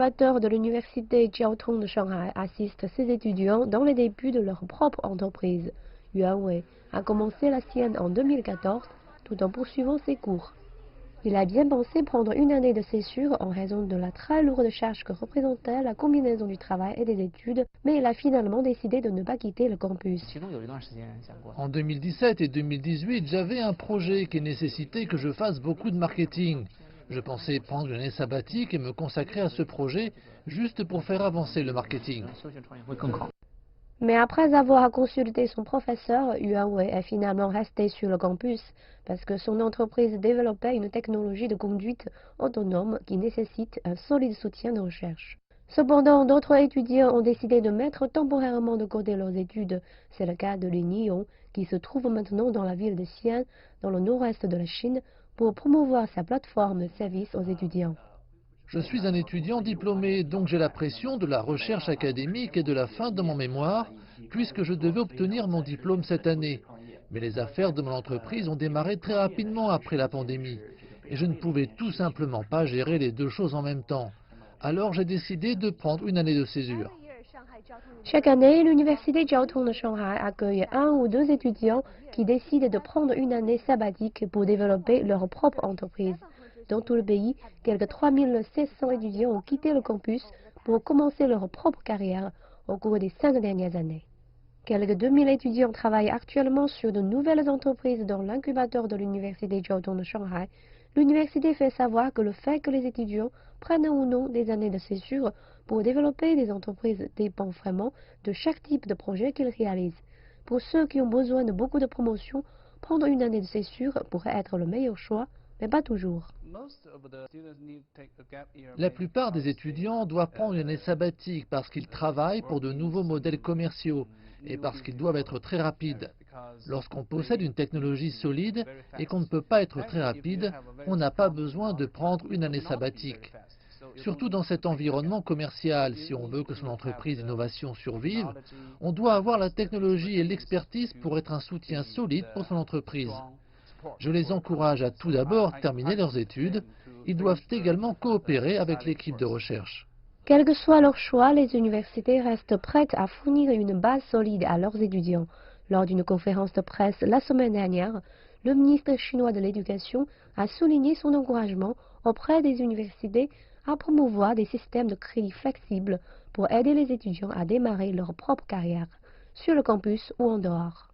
L'incubateur de l'université Jiaotong de Shanghai assiste ses étudiants dans les débuts de leur propre entreprise. Yuan Wei a commencé la sienne en 2014 tout en poursuivant ses cours. Il a bien pensé prendre une année de césure en raison de la très lourde charge que représentait la combinaison du travail et des études, mais il a finalement décidé de ne pas quitter le campus. En 2017 et 2018, j'avais un projet qui nécessitait que je fasse beaucoup de marketing. Je pensais prendre une année sabbatique et me consacrer à ce projet juste pour faire avancer le marketing. Mais après avoir consulté son professeur, Yuan Wei est finalement resté sur le campus parce que son entreprise développait une technologie de conduite autonome qui nécessite un solide soutien de recherche. Cependant, d'autres étudiants ont décidé de mettre temporairement de côté leurs études. C'est le cas de Li Niyong, qui se trouve maintenant dans la ville de Xi'an, dans le nord-est de la Chine, pour promouvoir sa plateforme de service aux étudiants. Je suis un étudiant diplômé, donc j'ai la pression de la recherche académique et de la fin de mon mémoire, puisque je devais obtenir mon diplôme cette année. Mais les affaires de mon entreprise ont démarré très rapidement après la pandémie, et je ne pouvais tout simplement pas gérer les deux choses en même temps. Alors j'ai décidé de prendre une année de césure. Chaque année, l'université Jiaotong de Shanghai accueille un ou deux étudiants qui décident de prendre une année sabbatique pour développer leur propre entreprise. Dans tout le pays, quelques 3600 étudiants ont quitté le campus pour commencer leur propre carrière au cours des 5 dernières années. Quelques 2000 étudiants travaillent actuellement sur de nouvelles entreprises dans l'incubateur de l'université Jiaotong de Shanghai. L'université fait savoir que le fait que les étudiants prennent ou non des années de césure pour développer des entreprises dépend vraiment de chaque type de projet qu'ils réalisent. Pour ceux qui ont besoin de beaucoup de promotion, prendre une année de césure pourrait être le meilleur choix, mais pas toujours. La plupart des étudiants doivent prendre une année sabbatique parce qu'ils travaillent pour de nouveaux modèles commerciaux et parce qu'ils doivent être très rapides. Lorsqu'on possède une technologie solide et qu'on ne peut pas être très rapide, on n'a pas besoin de prendre une année sabbatique. Surtout dans cet environnement commercial, si on veut que son entreprise d'innovation survive, on doit avoir la technologie et l'expertise pour être un soutien solide pour son entreprise. Je les encourage à tout d'abord terminer leurs études. Ils doivent également coopérer avec l'équipe de recherche. Quel que soit leur choix, les universités restent prêtes à fournir une base solide à leurs étudiants. Lors d'une conférence de presse la semaine dernière, le ministre chinois de l'Éducation a souligné son encouragement auprès des universités à promouvoir des systèmes de crédit flexibles pour aider les étudiants à démarrer leur propre carrière, sur le campus ou en dehors.